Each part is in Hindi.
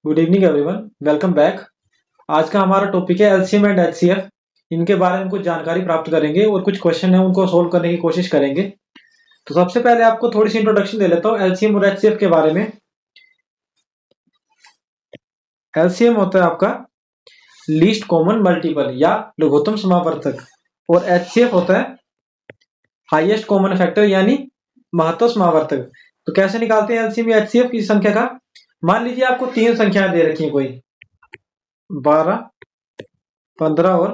Good evening everyone, welcome back. आज का हमारा टॉपिक है एलसीएम एंड एचसीएफ। इनके बारे में कुछ जानकारी प्राप्त करेंगे और कुछ क्वेश्चन है उनको सोल्व करने की कोशिश करेंगे। तो सबसे पहले आपको थोड़ी सी इंट्रोडक्शन दे लेता हूँ एलसीएम और एचसीएफ के बारे में। एलसीएम होता है आपका लीस्ट कॉमन मल्टीपल या लघुत्तम समावर्तक, और एचसीएफ होता है हाईएस्ट कॉमन फैक्टर यानी महत्तम समावर्तक। तो कैसे निकालते हैं एलसीएम या एचसीएफ की संख्या का? मान लीजिए आपको तीन संख्याएं दे रखी है, कोई 12, 15 और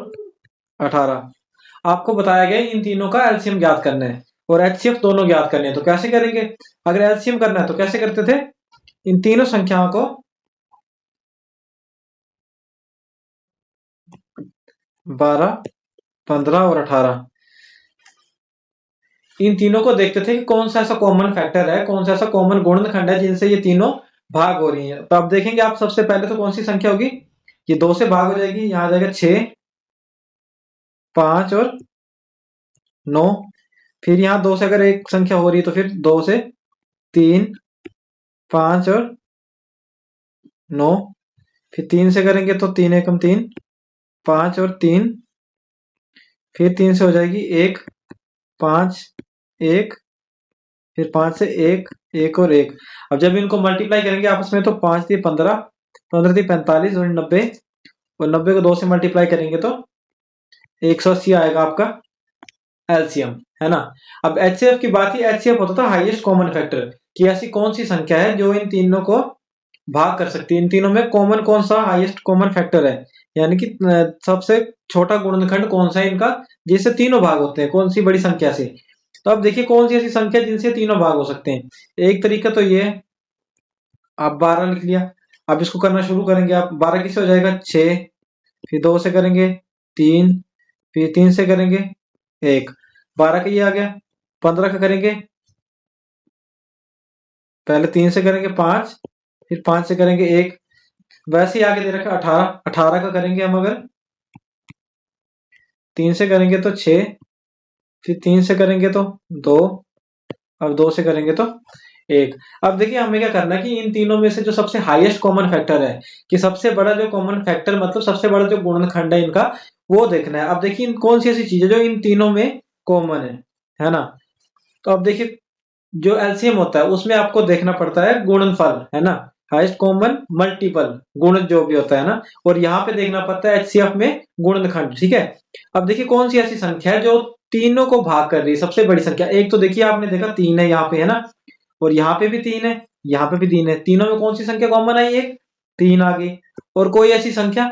18। आपको बताया गया इन तीनों का एलसीएम ज्ञात करना है और एचसीएफ दोनों ज्ञात करने हैं। तो कैसे करेंगे? अगर एलसीएम करना है तो कैसे करते थे? इन तीनों संख्याओं को 12, 15 और 18, इन तीनों को देखते थे कि कौन सा ऐसा कॉमन फैक्टर है, कौन सा ऐसा कॉमन गुणनखंड है जिनसे ये तीनों भाग हो रही हैं। तो आप देखेंगे, आप सबसे पहले तो कौन सी संख्या होगी? ये 2 से भाग हो जाएगी, यहां आ जाएगा 6, 5 और 9। फिर यहाँ 2 से अगर एक संख्या हो रही है तो फिर 2 से 3, 5 और 9। फिर 3 से करेंगे तो 3 एकम 3, 5 और 3। फिर 3 से हो जाएगी 1, 5, 1। फिर 5 से 1, 1 और 1। अब जब इनको मल्टीप्लाई करेंगे आपस में तो 5 थी 15, 15 थी 45 और 90, और 90 को 2 से मल्टीप्लाई करेंगे तो 180 आएगा आपका एलसीएम, है ना। अब एचसीएफ की बात ही, एचसीएफ होता था हाईएस्ट कॉमन फैक्टर, कि ऐसी कौन सी संख्या है जो इन तीनों को भाग कर सकती है। इन तीनों में कॉमन कौन सा हाईएस्ट कॉमन फैक्टर है, यानी कि सबसे छोटा गुणनखंड कौन सा है इनका जिससे तीनों भाग होते हैं, कौन सी बड़ी संख्या से। तो अब देखिए कौन सी ऐसी संख्या जिनसे तीनों भाग हो सकते हैं। एक तरीका तो ये है, आप 12 लिख लिया। अब इसको करना शुरू करेंगे आप। 12 किससे हो जाएगा? 6। फिर 2 से करेंगे 3, फिर 3 से करेंगे 1। 12 का ये आ गया। 15 का करेंगे, पहले 3 से करेंगे 5, फिर 5 से करेंगे 1। वैसे ही आगे दे रखा 18। 18 का करेंगे हम अगर 3 से करेंगे तो 6, फिर 3 से करेंगे तो 2, अब 2 से करेंगे तो 1। अब देखिए हमें क्या करना है कि इन तीनों में से जो सबसे हाईएस्ट कॉमन फैक्टर है, कि सबसे बड़ा जो कॉमन फैक्टर मतलब सबसे बड़ा जो गुणनखंड है इनका, वो देखना है। अब देखिए कौन सी ऐसी चीज है जो इन तीनों में कॉमन है ना। तो अब देखिए जो एलसीएम होता है उसमें आपको देखना पड़ता है गुणनफल, है ना, हाईएस्ट कॉमन मल्टीपल, गुण जो भी होता है ना। और यहाँ पे देखना पड़ता है एचसीएफ में गुणनखंड, ठीक है। अब देखिए कौन सी ऐसी संख्या है जो तीनों को भाग कर रही है, सबसे बड़ी संख्या। एक तो देखिए आपने देखा 3 है यहाँ पे, है ना, और यहाँ पे भी 3 है, यहाँ पे भी 3 है। तीनों में कौन सी संख्या कॉमन आई? एक 3 आ गई। और कोई ऐसी संख्या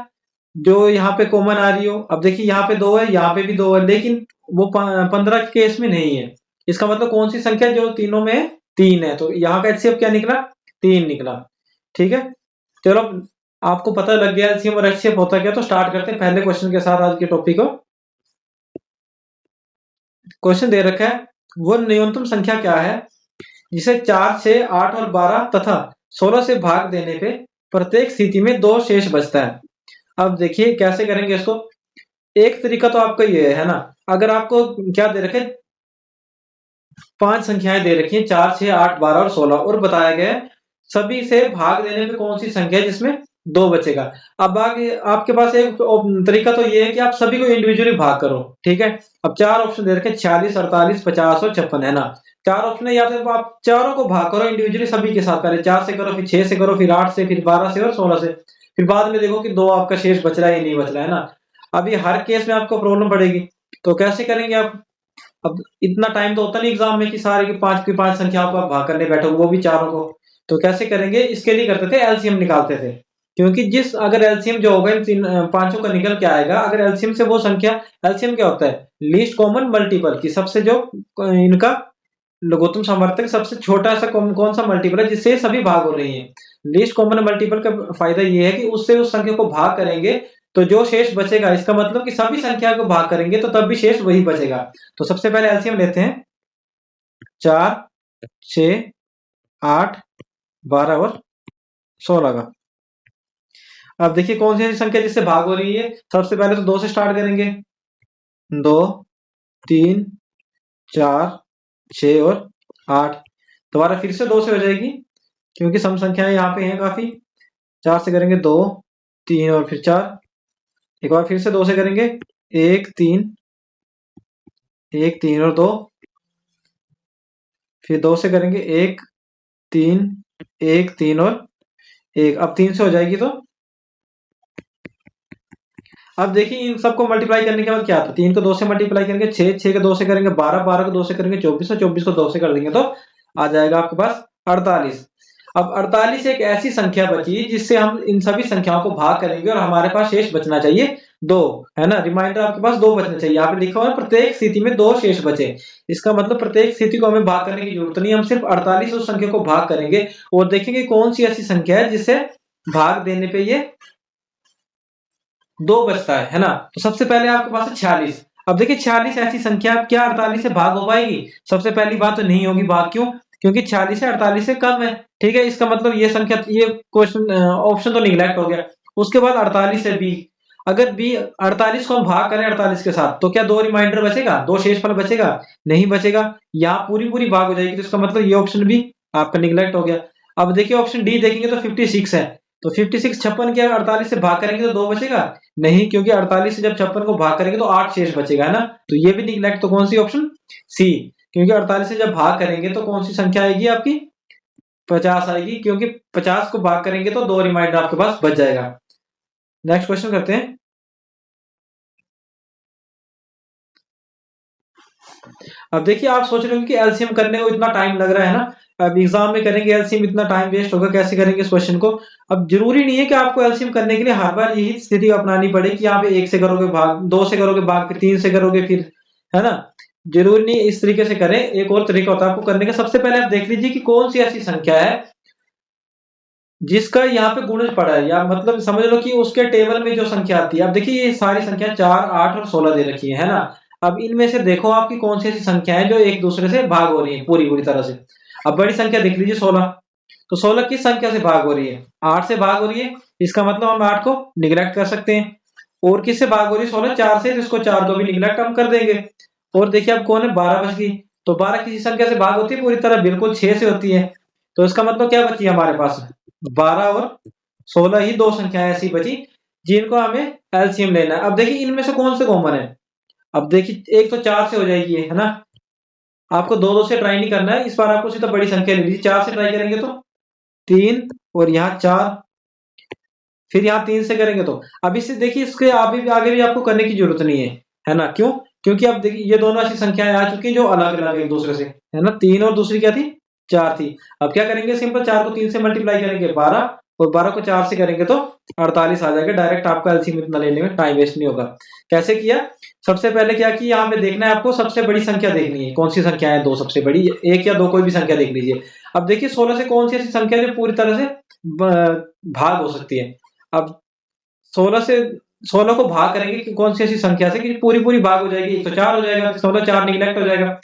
जो यहाँ पे कॉमन आ रही हो? अब देखिए यहाँ पे 2 है, यहाँ पे भी 2 है, लेकिन वो 15 के केस में नहीं है। इसका मतलब कौन सी संख्या जो तीनों में 3 है? तो यहाँ का एचसीएफ क्या निकला? 3 निकला, ठीक है। चलो आपको पता लग गया एलसीएम और एचसीएफ होता क्या। तो स्टार्ट करते हैं पहले क्वेश्चन के साथ आज के टॉपिक को। क्वेश्चन दे रखा है, वो न्यूनतम संख्या क्या है जिसे 4, 6, 8 और 12 तथा 16 से भाग देने पे प्रत्येक स्थिति में 2 शेष बचता है। अब देखिए कैसे करेंगे इसको। एक तरीका तो आपका ये है ना, अगर आपको क्या दे रखे, 5 संख्याएं दे रखी हैं, 4, 6, 8, 12 और 16, और बताया गया है सभी से भाग देने पे कौन सी संख्या है जिसमें 2 बचेगा। अब आगे आपके पास एक तरीका तो ये है कि आप सभी को इंडिविजुअली भाग करो, ठीक है। अब 4 ऑप्शन दे रखे, 46, 48, 50 और 56, है ना। 4 ऑप्शन है, या तो आप चारों को भाग करो इंडिविजुअली सभी के साथ, पहले 4 से करो, फिर 6 से करो, फिर 8 से, फिर 12 से और 16 से। फिर बाद में देखो कि 2 आपका शेष बच रहा है या नहीं बच रहा है ना। अभी हर केस में आपको प्रॉब्लम पड़ेगी। तो कैसे करेंगे आप? अब इतना टाइम तो होता नहीं एग्जाम में कि सारे की पांच संख्याओं को आप भाग करने बैठो, वो भी चारों को। तो कैसे करेंगे? इसके लिए करते थे एलसीएम निकालते थे, क्योंकि जिस अगर एलसीएम जो होगा इन पांचों का निकल के आएगा। अगर एलसीएम से वो संख्या, एलसीएम क्या होता है? लीस्ट कॉमन मल्टीपल, की सबसे जो इनका लघुत्तम समवर्तक सबसे छोटा सा कौन सा मल्टीपल है जिससे सभी भाग हो रही हैं। लीस्ट कॉमन मल्टीपल का फायदा ये है कि उससे उस संख्या को भाग करेंगे तो जो शेष बचेगा, इसका मतलब कि सभी संख्या को भाग करेंगे तो तब भी शेष वही बचेगा। तो सबसे पहले एलसीएम लेते हैं, 4, 6, 8, 12 और 16 का। अब देखिए कौन सी ऐसी संख्या जिससे भाग हो रही है। सबसे पहले तो 2 से स्टार्ट करेंगे, 2, 3, 4, 6 और 8। दोबारा फिर से 2 से हो जाएगी, क्योंकि सम संख्याएं यहाँ पे हैं काफी। 4 से करेंगे 2, 3 और फिर 4। एक बार फिर से 2 से करेंगे 1 3, 1 3 और 2। फिर 2 से करेंगे 1 3, 1 3 और 1। अब 3 से हो जाएगी तो अब देखिए इन सबको मल्टीप्लाई करने के बाद क्या आता है, 3 को 2 से मल्टीप्लाई करेंगे 6, 6 को 2 से करेंगे 12, 12 को 2 से करेंगे 24 और 24 को 2 से कर देंगे तो आ जाएगा आपके पास 48। अब 48 एक ऐसी संख्या बची जिससे हम इन सभी संख्याओं को भाग करेंगे और हमारे पास शेष बचना चाहिए 2, है ना। रिमाइंडर आपके पास 2 बचना चाहिए। यहाँ पे लिखा हुआ है प्रत्येक स्थिति में 2 शेष बचे। इसका मतलब प्रत्येक स्थिति को हमें भाग करने की जरूरत नहीं, हम सिर्फ 48 उस संख्या को भाग करेंगे और देखेंगे कौन सी ऐसी संख्या है जिससे भाग देने पे ये 2 बचता है ना। तो सबसे पहले आपके पास है 46। अब देखिए 46 ऐसी संख्या क्या 48 से भाग हो पाएगी? सबसे पहली बात तो नहीं होगी भाग। क्यों? क्योंकि 46 है 48 से कम है। ठीक है, इसका मतलब ये संख्या, ये क्वेश्चन ऑप्शन तो निगलेक्ट हो गया। उसके बाद 48 से बी, अगर बी 48 को हम भाग करें 48 के साथ तो क्या 2 रिमाइंडर बचेगा, 2 शेषफल बचेगा? नहीं बचेगा। यहाँ पूरी पूरी भाग हो जाएगी, तो इसका मतलब ये ऑप्शन भी आपका निगलेक्ट हो गया। अब देखिए ऑप्शन डी देखेंगे तो 56 है, तो 56 56 के 48 से भाग करेंगे तो 2 बचेगा? नहीं, क्योंकि 48 से जब 56 को भाग करेंगे तो 8 शेष बचेगा, है ना। तो ये भी निगलेक्ट। तो कौन सी ऑप्शन? सी, क्योंकि 48 से जब भाग करेंगे तो कौन सी संख्या आएगी आपकी? 50 आएगी, क्योंकि 50 को भाग करेंगे तो 2 रिमाइंडर आपके पास बच जाएगा। नेक्स्ट क्वेश्चन करते हैं। अब देखिए आप सोच रहे हो कि एलसीएम करने को इतना टाइम लग रहा है ना, अब एग्जाम में करेंगे एलसीएम, इतना टाइम वेस्ट होगा, कैसे करेंगे इस क्वेश्चन को। अब जरूरी नहीं है कि आपको एलसीएम करने के लिए हर बार यही स्थिति अपनानी पड़े कि यहाँ पे 1 से करोगे भाग, 2 से करोगे भाग, फिर 3 से करोगे, फिर, है ना। जरूरी नहीं इस तरीके से करें। एक और तरीका होता है आपको करने का। सबसे पहले आप देख लीजिए कि कौन सी ऐसी संख्या है जिसका यहाँ पे गुणज पड़ा है, या मतलब समझ लो कि उसके टेबल में जो संख्या आती है। अब देखिए ये सारी संख्या 4, 8 और 16 दे रखी है ना। अब इनमें से देखो आपकी कौन सी ऐसी संख्या है जो एक दूसरे से भाग हो रही है पूरी पूरी तरह से। अब बड़ी संख्या देख लीजिए 16, तो 16 किस संख्या से भाग हो रही है? 8 से भाग हो रही है। इसका मतलब हम 8 को निगलेक्ट कर सकते हैं। और किससे भाग हो रही है? 16 4 से, इसको 4 को भी निगलेक्ट हम कर देंगे। और देखिए अब कौन है? 12 बच गई। तो 12 किसी संख्या से भाग होती है पूरी तरह? बिल्कुल 6 से होती है। तो इसका मतलब क्या बची हमारे पास? 12 और 16 ही 2 संख्याएं ऐसी बची जिनको हमें एलसीएम लेना है। अब देखिए इनमें से कौन से कॉमन है? अब देखिए एक तो 4 से हो जाएगी, है ना। आपको 2 2 से ट्राई नहीं करना है, इस बार आपको सीधा बड़ी संख्या ले लीजिए। 4 से ट्राई करेंगे तो 3, और यहाँ 4, फिर यहाँ 3 से करेंगे तो। अब इससे देखिए इसके आगे भी आपको करने की जरूरत नहीं है ना। क्यों? क्योंकि अब देखिए ये दोनों ऐसी संख्याएं आ चुकी हैं जो अलग अलग एक दूसरे से, है ना। 3 और दूसरी क्या थी? 4 थी। अब क्या करेंगे? सिंपल 4 को 3 से मल्टीप्लाई करेंगे 12, और 12 को 4 से करेंगे तो 48 आ जाएगा। डायरेक्ट आपका एलसीएम इतना लेने में टाइम वेस्ट नहीं होगा। कैसे किया? सबसे पहले क्या कि यहाँ पे देखना है आपको, सबसे बड़ी संख्या देखनी है। कौन सी संख्या है? 2 सबसे बड़ी, 1 या 2 कोई भी संख्या देख लीजिए। अब देखिए 16 से कौन सी ऐसी संख्या जो पूरी तरह से भाग हो सकती है? अब 16 से 16 को भाग करेंगे कि कौन सी ऐसी संख्या से कि पूरी पूरी भाग हो जाएगी? एक तो 4 हो जाएगा, 16 4 निगलेक्ट हो जाएगा।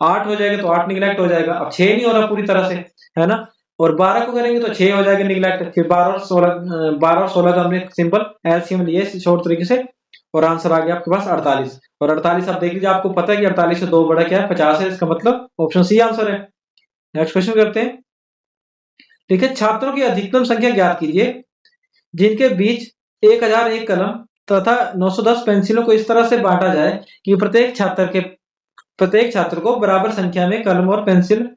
8 हो जाएगा तो 8 निगलेक्ट हो जाएगा। अब 6 नहीं हो रहा पूरी तरह से, है ना। और 12 को करेंगे तो 6 हो जाएगा निगलेक्ट। फिर 12 और 16 का हमने सिंपल एलसीएम लिए शॉर्ट तरीके से, और आंसर आ गया आपके पास 48। और 48 आप देख लीजिए, आपको पता है कि 48 से 2 बड़ा क्या है? 50 है। इसका मतलब ऑप्शन सी आंसर है। नेक्स्ट क्वेश्चन करते हैं। ठीक है, छात्रों की अधिकतम संख्या ज्ञात कीजिए जिनके बीच 1001 कलम तथा 910 पेंसिलों को इस तरह से बांटा जाए कि प्रत्येक छात्र को बराबर संख्या में कलम और पेंसिल,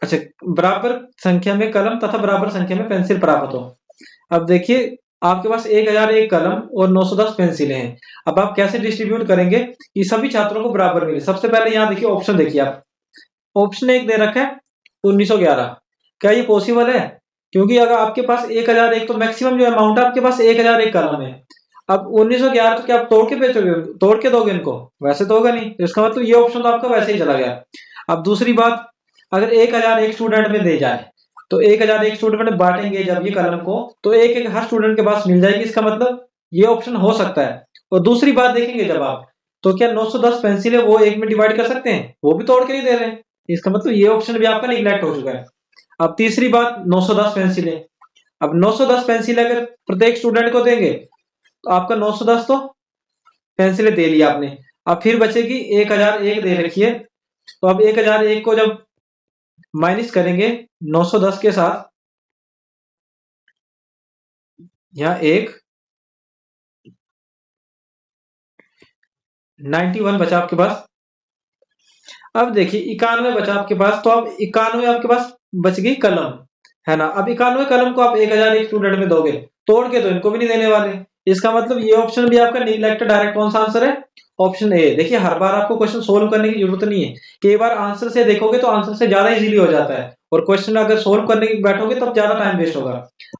अच्छा, बराबर संख्या में कलम तथा बराबर संख्या में पेंसिल प्राप्त हो। अब देखिए आपके पास 1001 कलम और 910 पेंसिलें हैं। अब आप कैसे डिस्ट्रीब्यूट करेंगे कि सभी छात्रों को बराबर मिले? सबसे पहले यहाँ देखिए ऑप्शन देखिए आप। ऑप्शन एक दे रखा है 1911। क्या ये पॉसिबल है? क्योंकि अगर आपके पास 1001, तो मैक्सिमम जो अमाउंट है आपके पास 1001 कलम है। अब 1911 तो क्या आप तोड़ के बेचोगे, तोड़ के दोगे इनको? वैसे तो होगा नहीं। तो इसका मतलब ये ऑप्शन तो आपका वैसे ही चला गया। अब दूसरी बात, अगर 1001 स्टूडेंट में दे जाए तो 1001 स्टूडेंट में बांटेंगे जब ये कलम को, तो एक एक हर स्टूडेंट के पास मिल जाएगी। इसका मतलब ये ऑप्शन हो सकता है। और दूसरी बात देखेंगे जब आप, तो क्या 910 पेंसिल है वो एक में डिवाइड कर सकते हैं? वो भी तोड़ के नहीं दे रहे हैं। इसका मतलब ये ऑप्शन भी आपका निगलेक्ट हो चुका है। अब तीसरी बात, 910 पेंसिल है। अब 910 पेंसिल अगर प्रत्येक स्टूडेंट को देंगे तो आपका 910 तो पेंसिलें दे लिया आपने। अब फिर बचेगी 1001 दे रखी है। तो अब 1001 को जब माइनस करेंगे 910 के साथ, यहाँ एक 91 बचा आपके पास। अब देखिए 91 बचा आपके पास, तो अब 91 आपके पास बच गई कलम, है ना। अब 91 कलम को आप 1000 एक स्टूडेंट में दोगे, तोड़ के तो इनको भी नहीं देने वाले। इसका मतलब ये ऑप्शन भी आपका निगलेक्टेड। डायरेक्ट कौन सा आंसर है? Option A. देखिए हर बार आपको क्वेश्चन सोल्व करने की जरूरत नहीं है, कई बार आंसर से देखोगे तो आंसर से ज्यादा इजीली हो जाता है, और क्वेश्चन अगर सोल्व करने की बैठोगे तब ज्यादा टाइम वेस्ट होगा।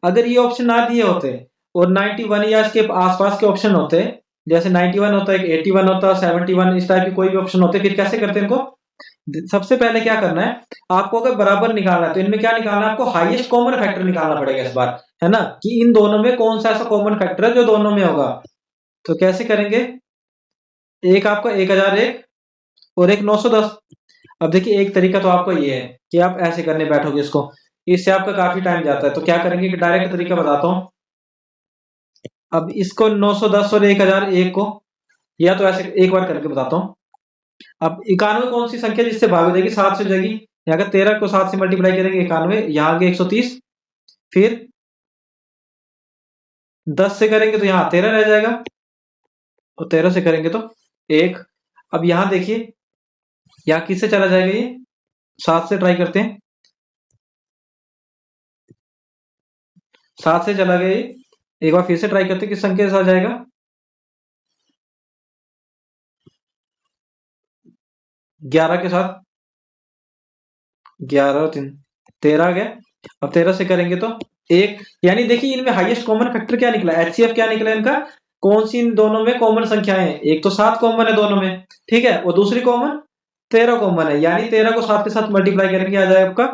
अगर ये ऑप्शन ना दिए होते और 91 या इसके आसपास के ऑप्शन होते, जैसे 91 होता है, 81 होता है, 71, इस टाइप के कोई भी ऑप्शन होते, फिर कैसे करते इनको? सबसे पहले क्या करना है आपको, अगर बराबर निकालना है तो इनमें क्या निकालना है आपको? हाईएस्ट कॉमन फैक्टर निकालना पड़ेगा इस बार, है ना, कि इन दोनों में कौन सा ऐसा कॉमन फैक्टर है जो दोनों में होगा। तो कैसे करेंगे? एक आपका 1001 और एक 910। अब देखिए एक तरीका तो आपको ये है कि आप ऐसे करने बैठोगे इसको, इससे आपका काफी टाइम जाता है। तो क्या करेंगे कि डायरेक्ट तरीका बताता हूँ। अब इसको 910 और 1001 को, या तो ऐसे एक बार करके बताता हूँ। अब 91 कौन सी संख्या जिससे भाग हो जाएगी? 7 से हो जाएगी। यहाँ का 13 को 7 से मल्टीप्लाई करेंगे 91, यहाँ आगे 130, फिर 10 से करेंगे तो यहाँ 13 रह जाएगा, और 13 से करेंगे तो 1। अब यहाँ देखिए यहाँ किससे चला जाएगा? ये 7 से ट्राई करते हैं। 7 से चला गया ये, एक बार फिर से ट्राई करते हैं किस संख्या के साथ जाएगा। 11 के साथ, 11 और 3 13 आ गया। अब 13 से करेंगे तो 1, यानी देखिए इनमें हाईएस्ट कॉमन फैक्टर क्या निकला? एचसीएफ क्या निकला इनका? कौन सी इन दोनों में कॉमन संख्याएं हैं? एक तो 7 कॉमन है दोनों में, ठीक है, और दूसरी कॉमन 13 कॉमन है, यानी 13 को 7 के साथ मल्टीप्लाई करेंगे आ जाएगा आपका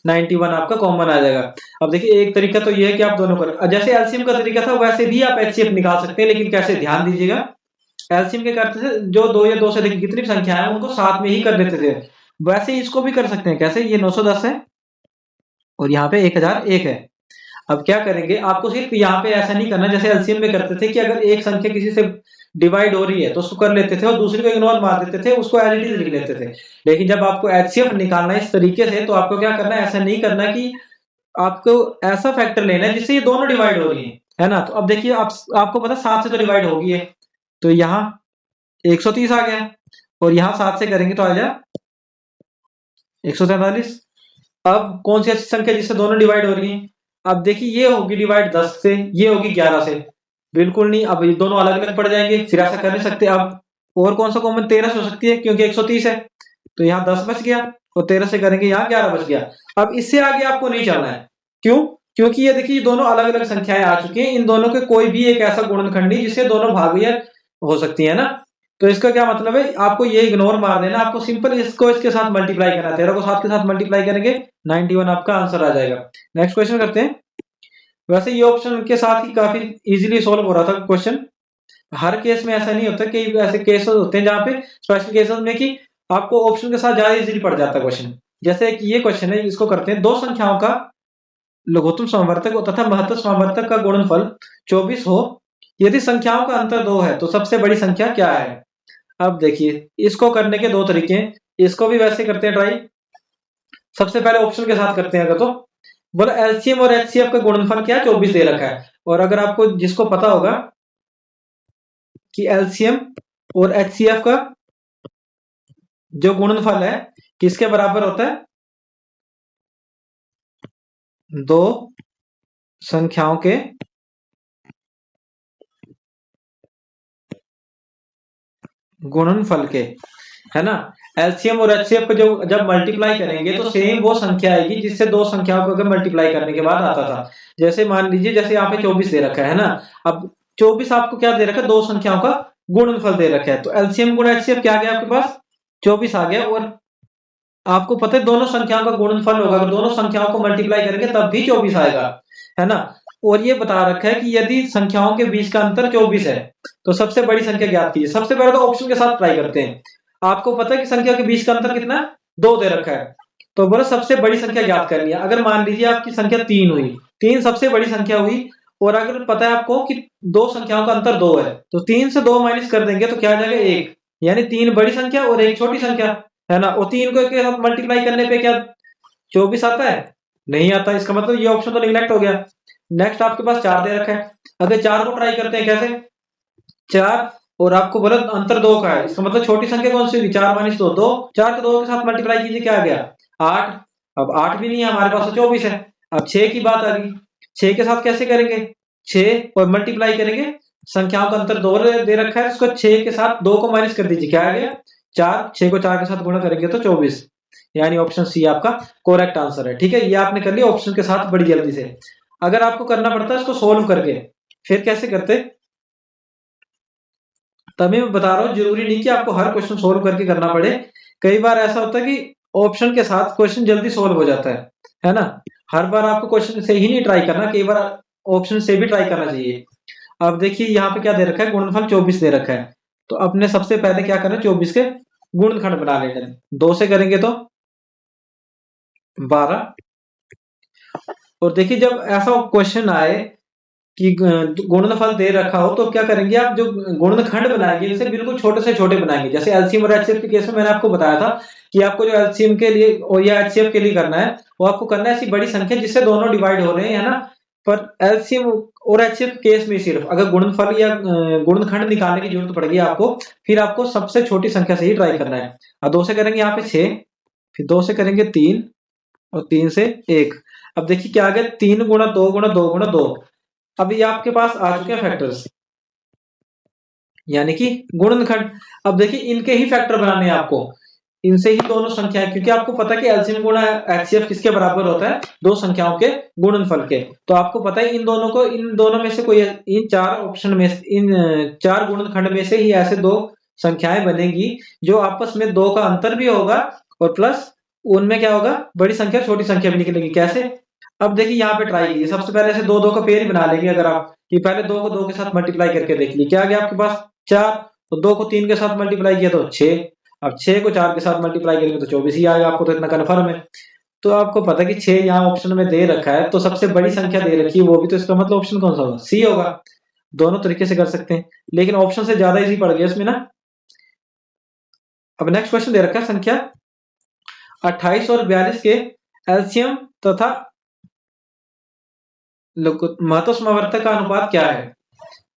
91, आपका कॉमन आ जाएगा। अब देखिए एक तरीका तो ये है कि आप दोनों कर, जैसे एलसीएम का तरीका था वैसे भी आप एचसीएफ निकाल सकते हैं, लेकिन कैसे? ध्यान दीजिएगा। एलसीएम के करते थे जो 2 या 2 से अधिक कितनी भी संख्या है उनको साथ में ही कर देते थे, वैसे ही इसको भी कर सकते हैं। कैसे? ये 910 है और यहाँ पे 1001 है। अब क्या करेंगे, आपको सिर्फ यहाँ पे ऐसा नहीं करना जैसे एलसीएम में करते थे कि अगर एक संख्या किसी से डिवाइड हो रही है तो उसको कर लेते थे और दूसरी को इग्नोर मार देते थे, उसको एज इट इज लिख लेते थे। लेकिन जब आपको एचसीएफ निकालना है इस तरीके से, तो आपको क्या करना है? ऐसा नहीं करना कि आपको ऐसा फैक्टर लेना है जिससे ये दोनों डिवाइड हो रही है ना। तो अब देखिए आपको पता 7 से तो डिवाइड होगी है, तो यहाँ 130 आ गया, और यहाँ 7 से करेंगे तो आ जाए 143। अब कौन सी ऐसी संख्या जिससे दोनों डिवाइड हो रही है? अब देखिए ये होगी डिवाइड 10 से, ये होगी 11 से, बिल्कुल नहीं। अब ये दोनों अलग अलग पड़ जाएंगे, फिर ऐसा कर नहीं सकते। अब और कौन सा कॉमन? 13 से हो सकती है क्योंकि 130 है, तो यहाँ 10 बच गया, और 13 से करेंगे यहाँ 11 बच गया। अब इससे आगे आपको नहीं चलना है, क्यों? क्योंकि ये देखिए दोनों अलग अलग संख्याएं आ चुकी हैं, इन दोनों के कोई भी एक ऐसा गुणनखंड नहीं जिससे दोनों भागीय हो सकती है ना। तो इसका क्या मतलब है? आपको ये इग्नोर मार देना, आपको सिंपल इसको इसके साथ मल्टीप्लाई करना है। 13 को 7 के साथ मल्टीप्लाई करेंगे 91 आपका आंसर आ जाएगा। नेक्स्ट क्वेश्चन करते हैं। वैसे ये ऑप्शन के साथ ही काफी इजीली सॉल्व हो रहा था क्वेश्चन। हर केस में ऐसा नहीं होता, कई ऐसे केसेस होते हैं जहाँ पे स्पेशल केसेस में कि आपको ऑप्शन के साथ ज्यादा इजीली पड़ जाता है क्वेश्चन। जैसे कि ये क्वेश्चन है, इसको करते हैं। दो संख्याओं का लघुत्तम समवर्तक तथा महत्तम समवर्तक का गुणनफल 24 हो, यदि संख्याओं का अंतर 2 है तो सबसे बड़ी संख्या क्या है? अब देखिए इसको करने के दो तरीके हैं, इसको भी वैसे करते हैं ट्राई। सबसे पहले ऑप्शन के साथ करते हैं। अगर तो बोला एलसीएम और एचसीएफ का गुणनफल क्या है? 24 दे रखा है, और अगर आपको जिसको पता होगा कि एलसीएम और एचसीएफ का जो गुणनफल है किसके बराबर होता है? दो संख्याओं के गुणनफल के, है ना। एलसीएम और एचसीएफ को जो जब मल्टीप्लाई करेंगे तो सेम वो संख्या आएगी जिससे दो संख्याओं को अगर मल्टीप्लाई करने के बाद आता था। जैसे मान लीजिए जैसे यहाँ पे 24 दे रखा है ना, अब 24 आपको क्या दे रखा है? दो संख्याओं का गुणनफल दे रखा है, तो एलसीएम गुणा एचसीएफ क्या आ गया आपके पास? 24 आ गया। और आपको पता है दोनों संख्याओं का गुणनफल होगा, अगर दोनों संख्याओं को मल्टीप्लाई करेंगे तब भी 24 आएगा, है ना। और ये बता रखा है कि यदि संख्याओं के बीच का अंतर 24 है तो सबसे बड़ी संख्या ज्ञात कीजिए। सबसे पहले तो ऑप्शन के साथ ट्राई करते हैं। आपको पता है कि संख्या के बीच का अंतर कितना है? 2 दे रखा है, तो बोला सबसे बड़ी संख्या ज्ञात करनी है। अगर मान लीजिए आपकी संख्या 3 हुई, 3 सबसे बड़ी संख्या हुई, और अगर पता है आपको कि दो संख्याओं का अंतर 2 है, तो 3 से 2 माइनस कर देंगे तो क्या आ जाएगा? 1, यानी 3 बड़ी संख्या और 1 छोटी संख्या, है ना। और 3 को के साथ मल्टीप्लाई करने पे क्या 24 आता है? नहीं आता। इसका मतलब ये ऑप्शन तो निगलेक्ट हो गया। नेक्स्ट आपके पास 4 दे रखा है। अगर 4 को ट्राई करते हैं कैसे, 4 और आपको बोला अंतर 2 का है, इसका मतलब छोटी संख्या कौन सी होगी, 4 माइनस 2, 2, 4 के 2 के साथ मल्टीप्लाई कीजिए, क्या आ गया 8। अब 8 भी नहीं है हमारे पास, तो 24 है। अब 6 की बात आ गई, 6 के साथ कैसे करेंगे, 6 और मल्टीप्लाई करेंगे, संख्याओं का अंतर 2 दे रखा है, इसको 6 के साथ 2 को माइनस कर दीजिए, क्या आ गया 4, 6 को 4 के साथ गुणा करेंगे तो 24, यानी ऑप्शन सी आपका करेक्ट आंसर है। ठीक है, ये आपने कर लिया ऑप्शन के साथ बड़ी जल्दी से। अगर आपको करना पड़ता है इसको सोल्व करके, फिर कैसे करते, तभी मैं बता रहा हूँ, जरूरी नहीं कि आपको हर क्वेश्चन सोल्व करके करना पड़े। कई बार ऐसा होता है कि ऑप्शन के साथ क्वेश्चन जल्दी सोल्व हो जाता है ना। हर बार आपको क्वेश्चन से ही नहीं ट्राई करना, कई बार ऑप्शन से भी ट्राई करना चाहिए। अब देखिए यहाँ पे क्या दे रखा है, गुणनफल 24 दे रखा है, तो अपने सबसे पहले क्या करना है, 24 के गुणनखंड बना लेना है। 2 से करेंगे तो 12। और देखिए जब ऐसा क्वेश्चन आए कि गुणनफल दे रखा हो, तो क्या करेंगे आप, जो गुणनखंड बनाएंगे इनसे बिल्कुल छोटे से छोटे बनाएंगे। जैसे एलसीएम और एचसीएफ के केस में मैंने आपको बताया था कि आपको जो एलसीएम के लिए और या एचसीएफ के लिए करना है, वो आपको करना है ऐसी बड़ी संख्या जिससे दोनों डिवाइड हो रहे हैं, है ना। पर एलसीएम और एचसीएफ केस में सिर्फ अगर गुणनफल या गुणनखंड निकालने की जरूरत पड़ेगी आपको, फिर आपको सबसे छोटी संख्या से ही ट्राई करना है। और 2 से करेंगे यहाँ पे 6, फिर 2 से करेंगे 3, और 3 से 1। अब देखिए क्या आ गया, 3 गुणा 2 गुणा 2 गुणा 2। अब ये आपके पास आ चुके हैं फैक्टर्स, यानी कि गुणनखंड। अब देखिए इनके ही फैक्टर बनाने हैं आपको, इनसे ही दोनों संख्याएं, क्योंकि आपको पता है कि एलसीएम गुणा एचसीएफ किसके बराबर होता है, दो संख्याओं के गुणनफल के। तो आपको पता है इन दोनों को, इन दोनों में से कोई, इन 4 ऑप्शन में, इन 4 गुणनखंड में से ही ऐसे 2 संख्याएं बनेगी जो आपस में 2 का अंतर भी होगा, और प्लस उनमें क्या होगा, बड़ी संख्या छोटी संख्या भी निकलेगी। कैसे, अब देखिए यहाँ पे ट्राई कीजिए, सबसे पहले ऐसे 2 2 का पेयर ही बना लेंगे। अगर आप कि पहले 2 को 2 के साथ मल्टीप्लाई करके देख ली, क्या आ गया आपके पास 4, तो 2 को 3 के साथ मल्टीप्लाई किया तो 6, अब 6 को 4 के साथ मल्टीप्लाई करेंगे तो 24 ही आएगा, आपको तो इतना कन्फर्म है। तो आपको पता है कि 6 यहाँ ऑप्शन में दे रखा है, तो सबसे बड़ी संख्या दे रखी है वो भी, तो इसका मतलब ऑप्शन कौन सा होगा, सी होगा। दोनों तरीके से कर सकते हैं, लेकिन ऑप्शन से ज्यादा इजी पड़ गया इसमें ना। अब नेक्स्ट क्वेश्चन दे रखा है, संख्या 28 और 42 के एलसीएम तथा महत्तम का अनुपात क्या है।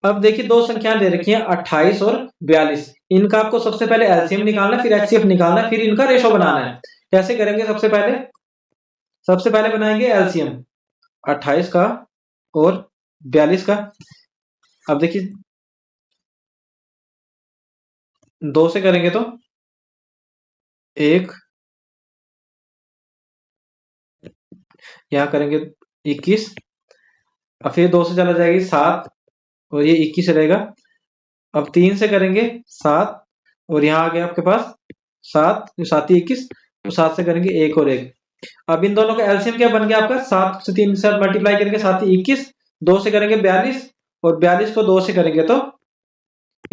अब देखिए 2 संख्याएं दे रखी हैं 28 और 42, इनका आपको सबसे पहले एलसीएम निकालना है, फिर एचसीएफ निकालना है, फिर इनका रेशो बनाना है। कैसे करेंगे, सबसे पहले बनाएंगे एलसीएम 28 का और 42 का। अब देखिए 2 से करेंगे तो 1, यहाँ करेंगे 21, और फिर 2 से चला जाएगी 7, और ये 21 रहेगा। अब 3 से करेंगे 7, और यहाँ आ गया आपके पास 7, 7 ही 21, तो 7 से करेंगे 1 और 1। अब इन दोनों का एलसीएम क्या बन गया आपका, 7 से 3 के साथ मल्टीप्लाई करेंगे 7 ही 21, 2 से करेंगे 42, और 42 को 2 से करेंगे तो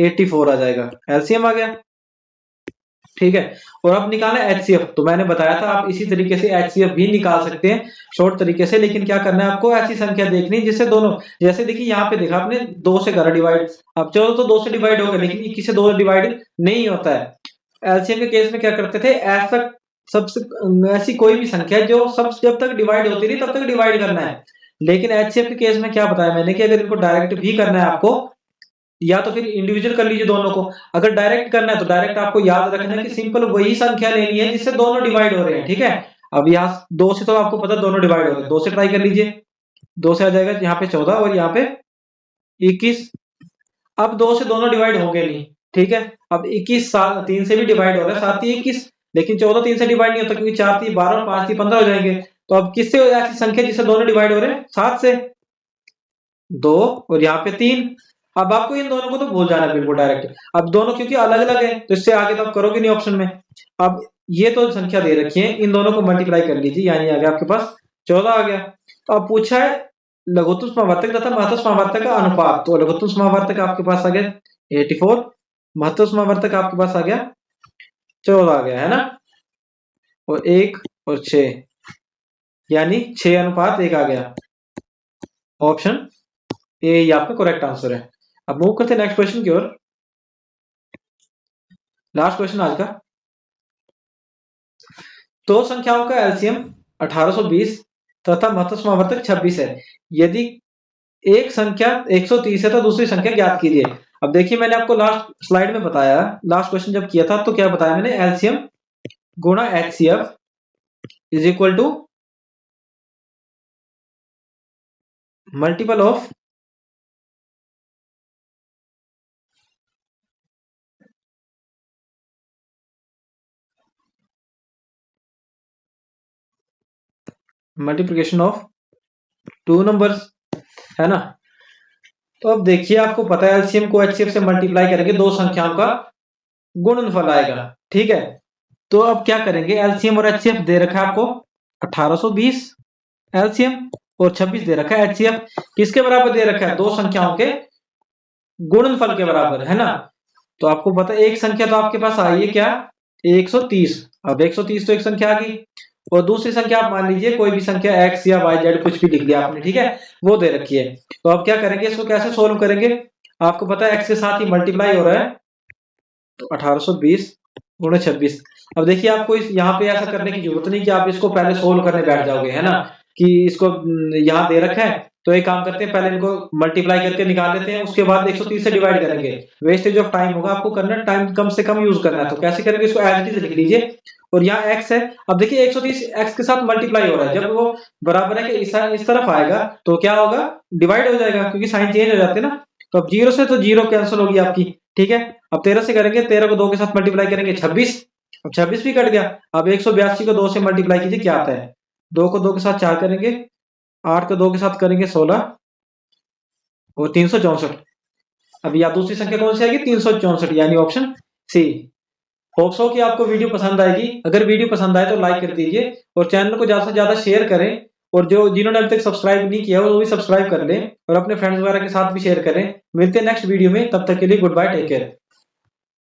84 आ जाएगा, एलसीएम आ गया। ठीक है, और अब निकालना है एचसीएफ, तो मैंने बताया था आप इसी तरीके से एचसीएफ भी निकाल सकते हैं शॉर्ट तरीके से, लेकिन क्या करना है आपको, ऐसी संख्या देखनी जिससे दोनों, जैसे देखिए यहाँ पे देखा आपने 2 से करा डिवाइड, अब चलो तो 2 से डिवाइड हो गया, लेकिन 21 से 2 डिवाइड नहीं होता है। एलसीएम के केस में क्या करते थे, ऐसा सबसे ऐसी कोई भी संख्या जो सब जब तक डिवाइड होती नहीं तब तक डिवाइड करना है। लेकिन एचसीएफ के केस में क्या बताया मैंने कि अगर इनको डायरेक्ट भी करना है आपको, या तो फिर इंडिविजुअल कर लीजिए दोनों को। अगर डायरेक्ट करना है तो डायरेक्ट आपको याद रखना है कि सिंपल वही संख्या लेनी है जिससे दोनों डिवाइड हो रहे हैं। ठीक है, अब यहाँ 2 से तो आपको पता दोनों डिवाइड हो रहे हैं, 2 से ट्राई कर लीजिए, 2 से आ जाएगा यहाँ पे 14 और यहाँ पे 21। अब 2 से दोनों डिवाइड होंगे नहीं, ठीक है। अब 21 3 से भी डिवाइड हो रहा है, 7 ही 21, लेकिन 14 3 से डिवाइड नहीं होता क्योंकि 4 3 12 और 5 3 15 हो जाएंगे। तो अब किससे ऐसी संख्या जिससे दोनों डिवाइड हो रहे हैं, 7 से, 2 और यहाँ पे 3। अब आपको इन दोनों को तो भूल जाना बिल्कुल डायरेक्ट, अब दोनों क्योंकि अलग अलग है तो इससे आगे तो आप करोगे नहीं ऑप्शन में। अब ये तो संख्या दे रखी है, इन दोनों को मल्टीप्लाई कर लीजिए, यानी आ गया आपके पास 14 आ गया। तो अब पूछा है लघुत्तम समावर्तक तथा महत्तम समावर्तक का अनुपात, तो लघुत्तम समावर्तक आपके पास आ गया 84, महत्तम समावर्तक आपके पास आ गया 14 आ गया, है ना, और 1 और 6, यानी 6:1 आ गया। ऑप्शन ए ही आपका करेक्ट आंसर है। अब मूव करते हैं नेक्स्ट क्वेश्चन की ओर, लास्ट क्वेश्चन आज का। दो संख्याओं का एलसीएम 1820 तथा महत्तम समावर्तक 26 है। यदि एक संख्या 130 है तो दूसरी संख्या ज्ञात कीजिए। अब देखिए मैंने आपको लास्ट स्लाइड में बताया, लास्ट क्वेश्चन जब किया था तो क्या बताया मैंने, एलसीएम गुणा HCF is equal to multiple of multiplication of two numbers, है ना। तो अब देखिए आपको पता है एलसीएम को एचसीएफ से मल्टीप्लाई करेंगे दो संख्याओं का गुणनफल आएगा, ठीक है। तो अब क्या करेंगे, एलसीएम और एचसीएफ दे रखा है आपको 1820 एलसीएम और 26 दे रखा है एचसीएफ, किसके बराबर दे रखा है, दो संख्याओं के गुणनफल के बराबर, है ना। तो आपको पता है एक संख्या तो आपके पास आई है क्या, 130। अब 130 तो एक संख्या आ गई, और दूसरी संख्या आप मान लीजिए कोई भी संख्या x या y z कुछ भी लिख दिया आपने, ठीक है, वो दे रखी है। तो अब क्या करेंगे, इसको कैसे सोल्व करेंगे, आपको पता है x के साथ ही मल्टीप्लाई हो रहा है, तो 1820 गुणे 26। अब देखिए आपको इस यहाँ पे ऐसा करने की जरूरत नहीं कि आप इसको पहले सोल्व करने बैठ जाओगे, है ना, कि इसको यहाँ दे रखा है तो एक काम करते हैं पहले इनको मल्टीप्लाई करके निकाल लेते हैं, उसके बाद 130 से डिवाइड करेंगे, वेस्टेज ऑफ टाइम होगा, आपको करना टाइम कम से कम यूज करना है। तो कैसे करेंगे, इसको एज इट इज लिख लीजिए, और यहाँ x है। अब देखिए 130 x के साथ मल्टीप्लाई हो रहा है, जब वो बराबर है कि इस तरफ आएगा तो क्या होगा, डिवाइड हो जाएगा, क्योंकि साइन चेंज हो जाते हैं ना। तो अब 0 से तो 0 कैंसिल होगी आपकी, ठीक है। अब 13 से करेंगे, 13 को 2 के साथ मल्टीप्लाई करेंगे 26, अब 26 भी कट गया। अब 182 को 2 से मल्टीप्लाई कीजिए, क्या आता है, 2 को 2 के साथ 4 करेंगे, 8 को 2 के साथ करेंगे 16 और 364। अब या दूसरी संख्या कौन सी आएगी, 364, यानी ऑप्शन सी। होप्स हो कि आपको वीडियो पसंद आएगी, अगर वीडियो पसंद आए तो लाइक कर दीजिए और चैनल को ज्यादा से ज्यादा शेयर करें, और जो जिन्होंने अभी तक सब्सक्राइब नहीं किया वो भी सब्सक्राइब कर लें और अपने फ्रेंड्स वगैरह के साथ भी शेयर करें। मिलते हैं नेक्स्ट वीडियो में, तब तक के लिए गुड बाय, टेक केयर।